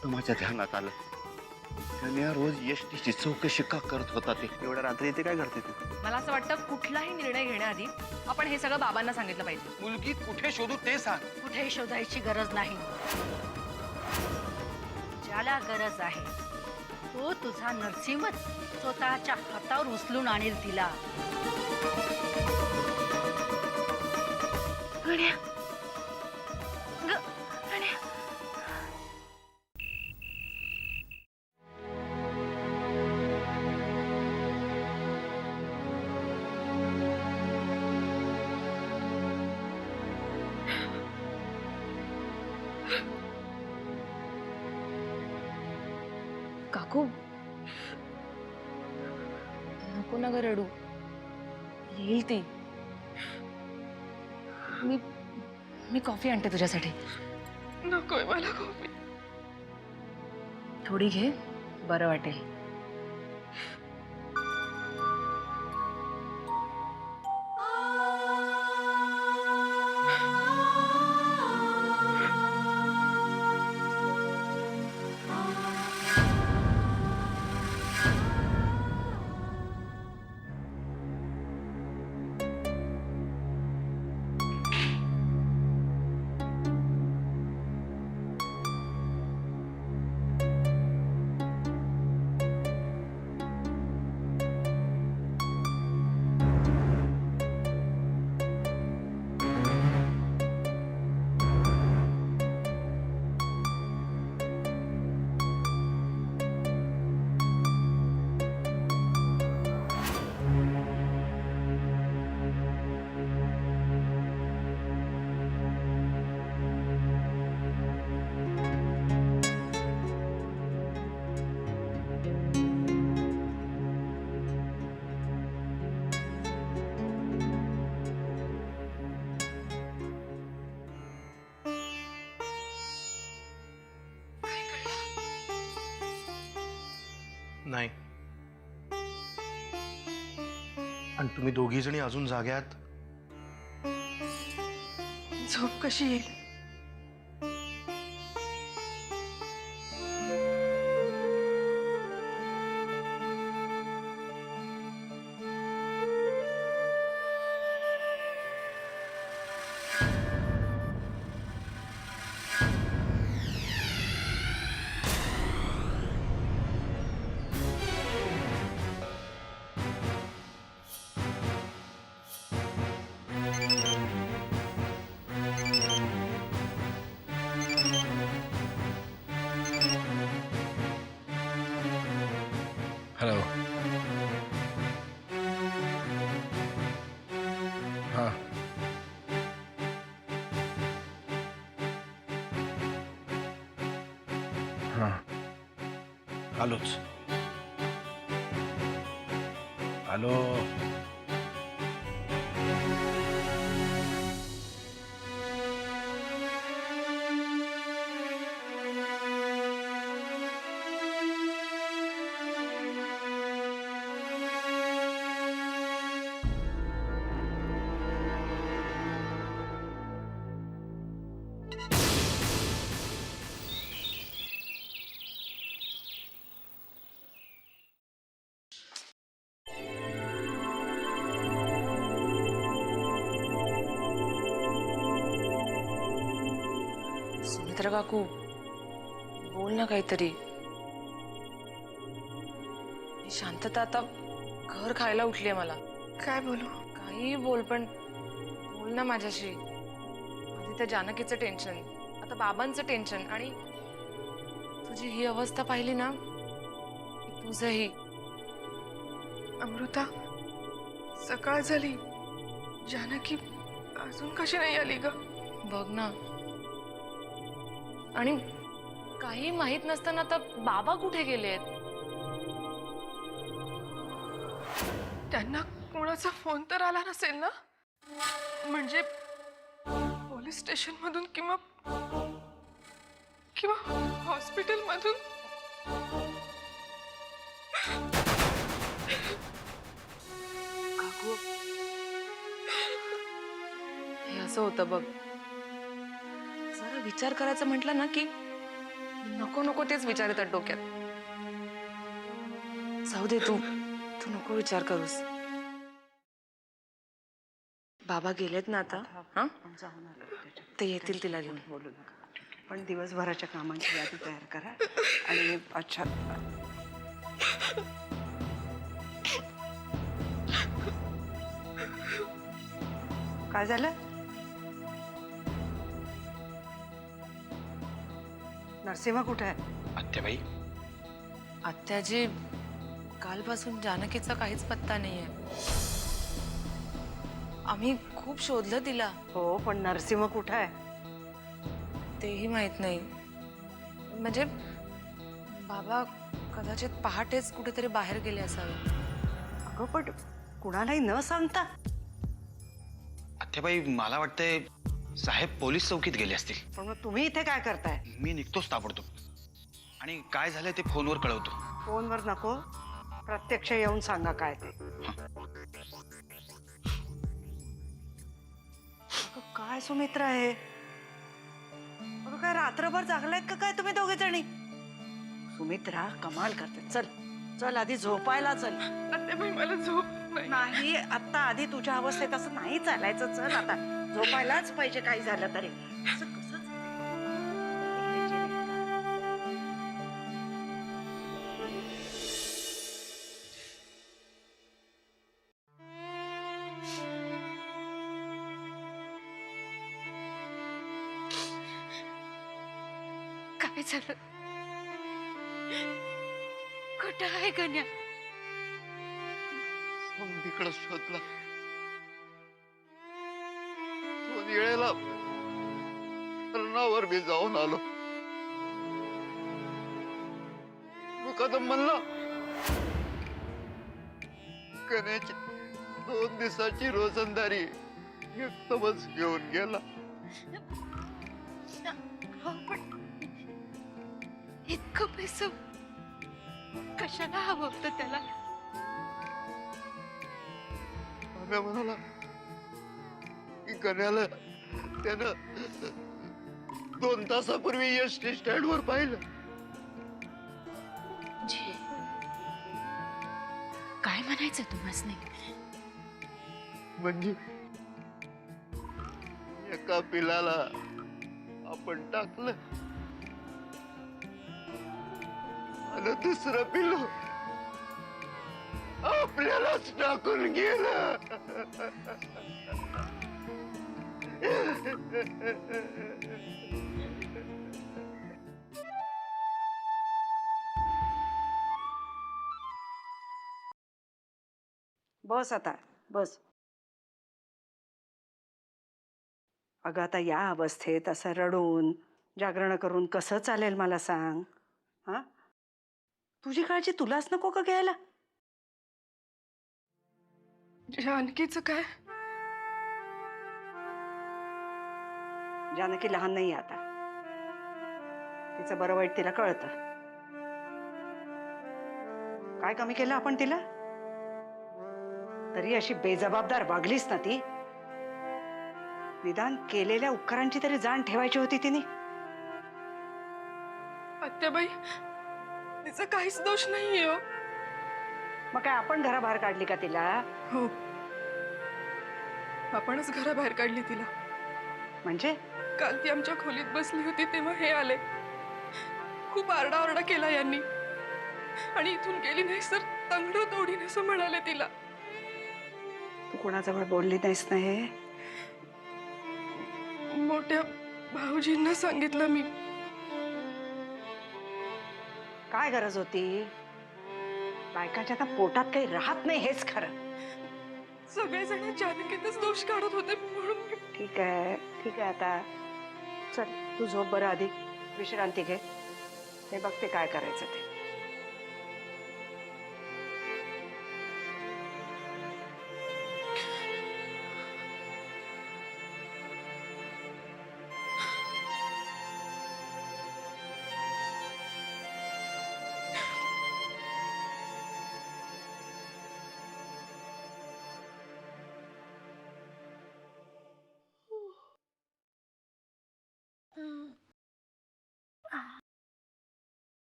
आता माझ्या ध्यानात आलं, त्याने रोज एसटीची चौकशी का करत होता ते? एवढ्या रात्री इथे काय करते तू? मला असं वाटतं कुठलाही निर्णय घेण्याआधी आपण हे सगळं बाबांना सांगितलं पाहिजे. मुलगी कुठे शोधू ते सांग. कुठे शोधायची गरज नाही. ज्याला गरज आहे तो तुझा नरसिंहच स्वतःच्या हातावर उचलून आणेल तिला. गण्या, गण्या. काकू, नको ना ग रडू, येईल ती. मी कॉफी आणते तुझ्यासाठी. नकोय मला कॉफी. थोडी घे, बरं वाटेल. नाही. आणि तुम्ही दोघी जणी अजून जाग्यात. झोप कशी येईल? हॅलो. हां. हां. आलोच. आलो. सुमित्रा काकू, बोल ना काहीतरी. ही शांतता आता घर खायला उठलीये मला. काय बोलू? काही बोल, पण बोल ना माझ्याशी. आधी त्या जानकीचं टेन्शन, आता बाबांचं टेन्शन, आणि तुझी ही अवस्था पाहिली ना, तुझंही. अमृता, सकाळ झाली, जानकी अजून कशी नाही आली ग? बघ ना. आणि काही माहित नसताना आता बाबा कुठे गेलेत? त्यांना कोणाचा फोन तर आला नसेल ना? म्हणजे पोलीस स्टेशन मधून किंवा हॉस्पिटल मधून. काकू, हे असं होतं बघ. जरा विचार करायचं म्हटलं ना की नको नको तेच विचार येतात डोक्यात. जाऊ दे तू तू नको विचार करूस. बाबा गेलेत ना आता. हा आपण जाऊन आलो त्याच्यात. ते येतील तिला घेऊन. बोलू नका. पण दिवसभराच्या कामांची यादी तयार करा आणि अच्छा काय झालं? नरसिंह कुठे आहे? आत्याबाई आत्याजी कालपासून जानकीचा काहीच पत्ता नाहीये. आम्ही खूप शोधलं तिला. हो पण नरसिंह कुठे आहे? तेही माहित नाही. म्हणजे बाबा कदाचित पहाटेच कुठेतरी बाहेर गेले असावे. अगं पण कुणालाही न सांगता? आत्याबाई मला वाटतंय साहेब पोलीस चौकीत गेले असतील. पण मग तुम्ही इथे काय करताय? मी निघतोच ताबडतोब आणि काय झालंय ते फोनवर कळवतो. फोनवर नको, प्रत्यक्ष येऊन सांगा काय ते. अगं काय सुमित्रा आहे? अगं काय रात्रभर जागलायत का काय तुम्ही दोघे जणी? सुमित्रा कमाल करते. चल चल आधी झोपायला चल. आत्याबाई मला झोप नाही. नाही आता आधी तुझ्या अवस्थेत असं नाही चालायचं. चल आता झोपायलाच पाहिजे काही झालं तरी. असं कसं काय झालं? कुठं आहे गण्या? समधीकडे शोधला. दोन वेळेला धरणावर मी जाऊन आलो. मुकादम म्हणला गण्याची 2 दिवसाची रोजंदारी एकदमच घेऊन गेला. हो पण इतकं पैसे कशाला हवं होतं त्याला? आम्ही म्हणाला की गण्याला त्यानं 2 तासापूर्वी एसटी स्टँडवर पाहिलं. काय म्हणायचं तुम्हाला? म्हणजे एका पिलाला आपण टाकलं आणि दुसरं पिल्लू आपल्यालाच टाकून गेलं. बस आता बस. अगं आता या अवस्थेत असं रडून जागरण करून कसं चालेल मला सांग? हा तुझी काळजी तुलाच नको का घ्यायला? जानकीचं काय? जानकी लहान नाही आता. तिचं बरं वाईट तिला कळतं. काय कमी केलं आपण तिला? तरी अशी बेजबाबदार वागलीस ना ती. निदान केलेल्या उपकारांची तरी जाण ठेवायची होती तिने. आत्याबाई तिचा काहीच दोष नाहीये हो. मग काय आपण घराबाहेर काढली का तिला? हो आपणच घराबाहेर काढली तिला. म्हणजे काल ती आमच्या खोलीत बसली होती तेव्हा हे आले. खूप आरडाओरडा केला यांनी आणि इथून गेली नाहीस तर तंगड तोडीन असं म्हणाले तिला. तू कोणाजवळ बोलली नाहीस ना हे? मोठ्या भाऊजींना सांगितलं मी. काय गरज होती? बायकाच्या आता पोटात काही राहत नाही हेच खरं. सगळेजण जानकीतच दोष काढत होते म्हणून मी. ठीक आहे आता चल तू झोप बरं आधी. विश्रांती घे. हे बघते काय करायचं ते.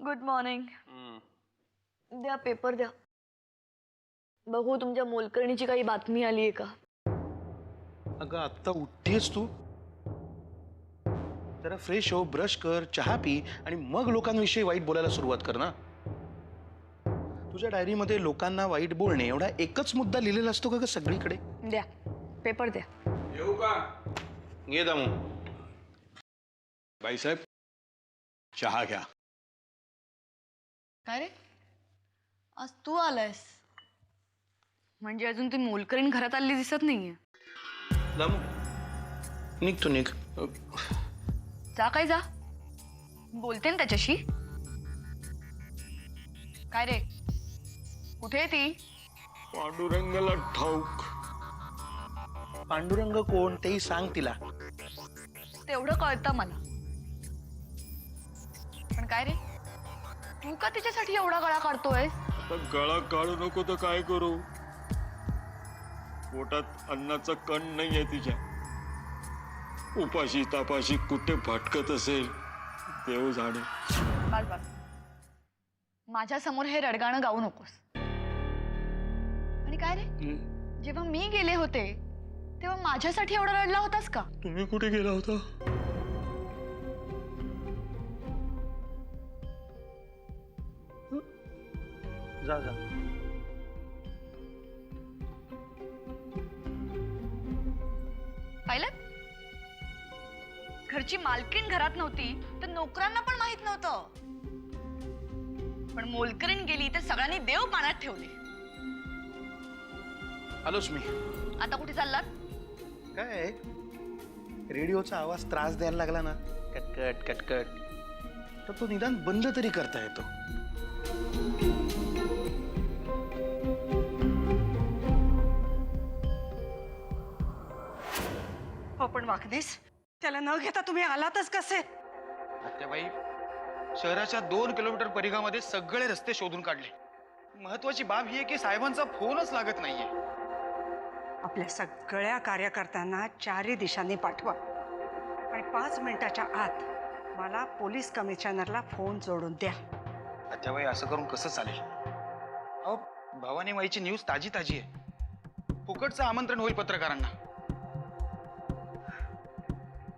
Good morning. द्या पेपर द्या. बघू तुमच्या मोलकरणीची काही बातमी आली आहे का? अगं आत्ता उठतेस तू, जरा फ्रेश हो, ब्रश कर, चहा पी आणि मग लोकांविषयी वाईट बोलायला सुरुवात कर ना. तुझ्या डायरीमध्ये लोकांना वाईट बोलणे एवढा एकच मुद्दा लिहिलेला असतो का ग सगळीकडे? द्या पेपर द्या. येऊ का? ये दामू. बाईसाहेब चहा घ्या. काय रे, आज तू आलायस म्हणजे अजून ती मोलकरीण घरात आली दिसत नाहीये. दामू निघ तू, निघ. जा काय जा, बोलते ना त्याच्याशी. काय रे, कुठे आहे ती? पांडुरंगाला ठाऊक. पांडुरंग कोण तेही सांग तिला. तेवढं कळतं मला. पण काय रे, तू का तिच्यासाठी एवढा गळा काढतोय? गळा काढू नको तर काय करू? पोटात अन्नाचा कण नाहीये तिच्या. उपाशी तापाशी कुठे भटकत असेल देव जाणे. बस बस, माझ्या समोर हे रडगाणं गाऊ नकोस. आणि काय रे, जेव्हा मी गेले होते तेव्हा माझ्यासाठी एवढा रडला होतास का? तुम्ही कुठे गेला होता? जा जा. पाहिलं, घरची मालकीण घरात नव्हती तर नोकरांना पण माहित नव्हतं. पण मोलकरीण गेली तर सगळ्यांनी देव पाण्यात ठेवले. आलोच मी. आता कुठे चाललात? काय रेडिओचा आवाज त्रास द्यायला लागला ना, कटकट कटकट, तर तो निदान बंद तरी करता येतो. हो पण वाकनीस, त्याला न घेता तुम्ही आलातच कसे? आत्याबाई, शहराच्या 2 किलोमीटर परिघामध्ये सगळे रस्ते शोधून काढले. महत्वाची बाब ही आहे की साहेबांचा फोनच लागत नाहीये. आपल्या सगळ्या कार्यकर्त्यांना 4 दिशांनी पाठवा आणि 5 मिनिटाच्या आत मला पोलीस कमिशनरला फोन जोडून द्या. आत्याबाई, असं करून कसं चालेल? अहो, भवानी माईची न्यूज ताजी ताजी आहे. फुकटचं आमंत्रण होईल पत्रकारांना.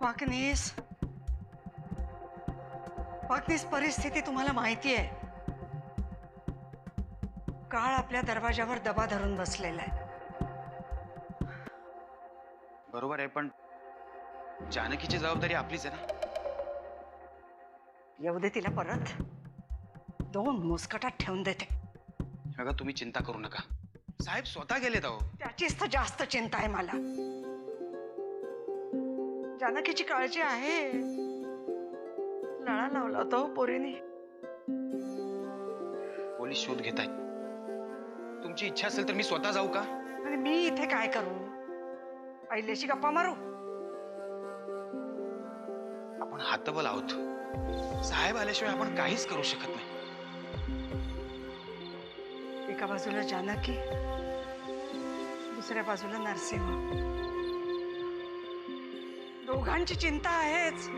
वाकनीस, वाकनीस, परिस्थिती तुम्हाला माहिती आहे. काळ आपल्या दरवाजावर दबा धरून बसलेला आहे. बरोबर आहे, पण जानकीची जबाबदारी आपलीच आहे ना. येऊ दे तिला परत. 2 मुस्कटात ठेवून देते. बघा, तुम्ही चिंता करू नका. साहेब स्वतः गेलेत अहो. त्याचीच तर जास्त चिंता आहे मला. जानकीची काळजी आहे. लळा लावला होता हो पोरीने. पोलीस शोध घेत आहेत. तुमची इच्छा असेल तर मी स्वतः जाऊ का? आणि मी इथे काय करू? पहिल्याशी गप्पा मारू? आपण हातबल आहोत. साहेब आल्याशिवाय आपण काहीच करू शकत नाही. एका बाजूला जानकी, दुसऱ्या बाजूला नरसिंह. दोघांची चिंता आहेच.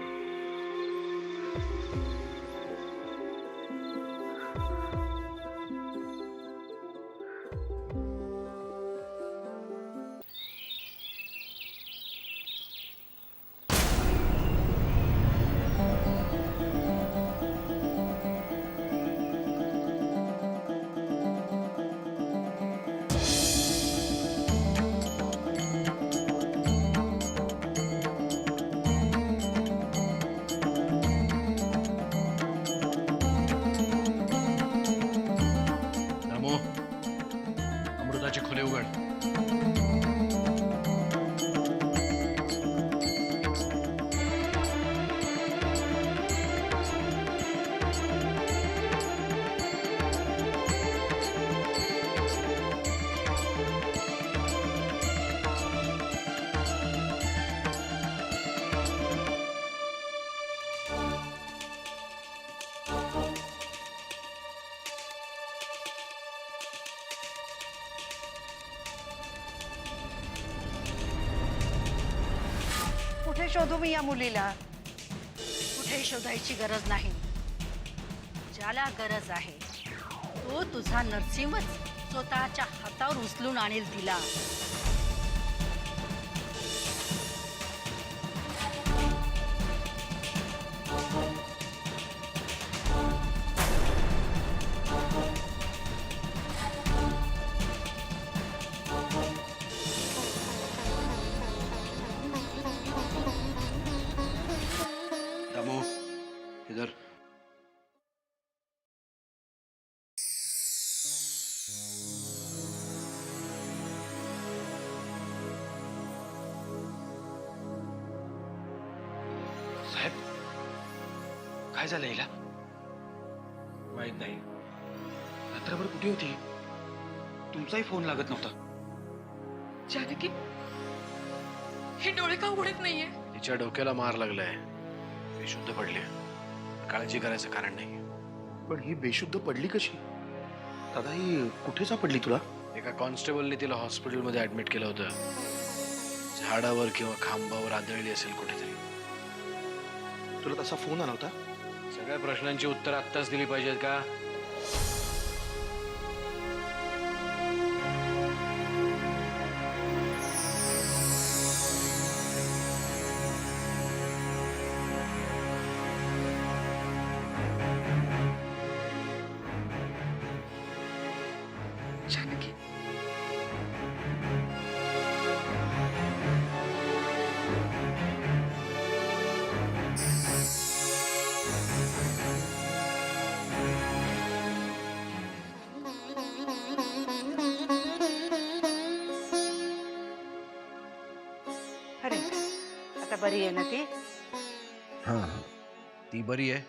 दामू, अमृताचे खुले उघड. कुठे शोधू मी या मुलीला? कुठेही शोधायची गरज नाही. ज्याला गरज आहे तो तुझा नरसिंहच स्वतःच्या हातावर उचलून आणेल तिला. दामो इधर. साहेब काय झालं हिला? माहित नाही. रात्रभर कुठे होती? तुमचाही फोन लागत नव्हता. जानकी हे डोळे का उघडत नाहीये? तिच्या डोक्याला मार लागलाय, बेशुद्ध पडली. काळजी करायचं कारण नाही. पण ही बेशुद्ध पडली कशी? दादा ही कुठे सापडली तुला? एका कॉन्स्टेबलने तिला हॉस्पिटलमध्ये ऍडमिट केलं होतं. झाडावर किंवा खांबावर आदळली असेल कुठेतरी. तुला तसा फोन आला होता? सगळ्या प्रश्नांची उत्तर आत्ताच दिली पाहिजेत का? जानकी अरे आता बरी आहे ना ती? हां, ती बरी आहे.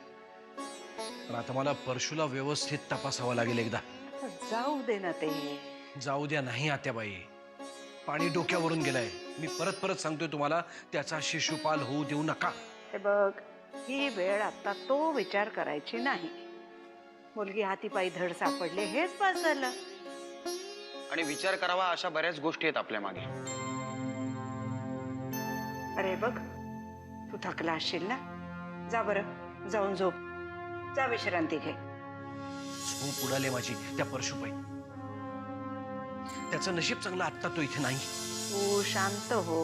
पण आता मला परशुला व्यवस्थित तपासावं लागेल एकदा. जाऊ दे ना ते. जाऊ द्या नाही आत्याबाई. पाणी डोक्यावरून गेलंय. मी परत परत सांगतोय तुम्हाला, त्याचा शिशुपाल होऊ देऊ नका. हे बघ, ही वेळ आता तो विचार करायची नाही. मुलगी हातीपायी धड सापडले हेच पास झालं. आणि विचार करावा अशा बऱ्याच गोष्टी आहेत आपल्या मागे. अरे बघ, तू थकला असशील ना, जा बरं जाऊन झोप. जा विश्रांती घे. झोप उडाली माझी त्या परशुपाई. त्याचं नशीब चांगलं, आत्ता तो इथे नाही. तू शांत हो,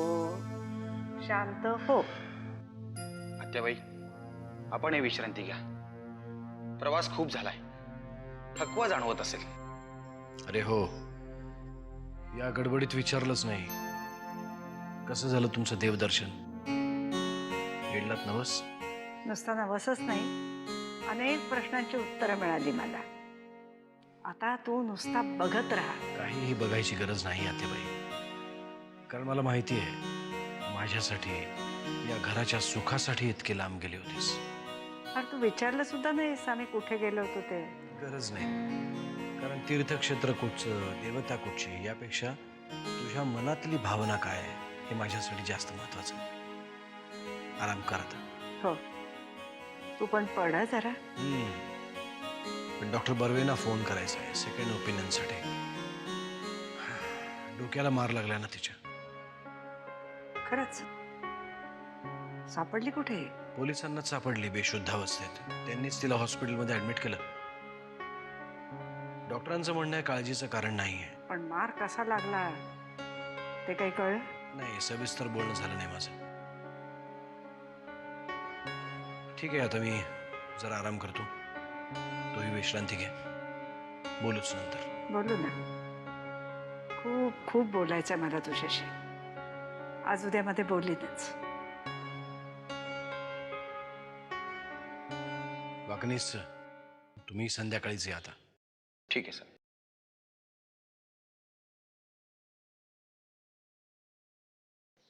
शांत हो. आत्याबाई आपण हे विश्रांती घ्या. प्रवास खूप झालाय, थकवा जाणवत असेल. अरे हो, या गडबडीत विचारलंच नाही. कसं झालं तुमचं देवदर्शन? फेडलात नवस? नुसता नवसच नाही, अनेक प्रश्नांची उत्तरं मिळाली मला. आता तू नुसता बघत राहा. काहीही बघायची गरज नाही आत्याबाई. कारण मला माहिती आहे, माझ्यासाठी, या घराच्या सुखासाठी इतके लांब गेली होतीस. अरे तू विचारलं सुद्धा नाहीस आम्ही कुठे गेलो होतो ते. गरज नाही. कारण तीर्थक्षेत्र कुठचं, देवता कुठची, यापेक्षा तुझ्या मनातली भावना काय आहे हे माझ्यासाठी जास्त महत्वाचं. आराम करता. हो, तू पण पड जरा. पण डॉक्टर बर्वेंना फोन करायचा आहे सेकंड ओपिनियनसाठी. डोक्याला मार लागला ना तिच्या. खरंच सापडली कुठे? पोलिसांनाच सापडली बेशुद्ध अवस्थेत. त्यांनीच तिला हॉस्पिटलमध्ये ऍडमिट केलं. डॉक्टरांचं म्हणणं आहे काळजीचं कारण नाहीये. पण मार कसा लागला ते काही कळलं? नाही, सविस्तर बोलणं झालं नाही माझं. ठीक आहे, आता मी जरा आराम करतो. तोही विश्रांती घे. बोलूच नंतर. बोलू ना. खूप खूप बोलायचं मला तुझ्याशी. आज उद्यामध्ये बोलीनच. वाकणीस तुम्ही संध्याकाळीच या आता. ठीक आहे सर.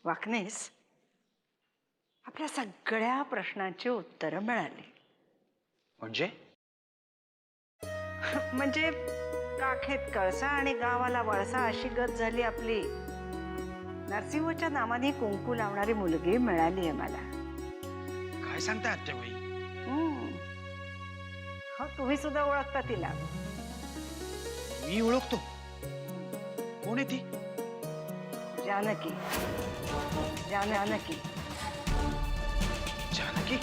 वाकणेस, आपल्या सगळ्या प्रश्नांची उत्तरं मिळाली. म्हणजे म्हणजे काखेत कळसा आणि गावाला वळसा अशी गत झाली आपली. नरसिंहच्या नावाने कुंकू लावणारी मुलगी मिळाली आहे मला. काय सांगताय आत्याबाई? हो, तुम्ही सुद्धा ओळखता तिला. मी ओळखतो. कोण आहे ती? जानकी. जानकी. जानकी?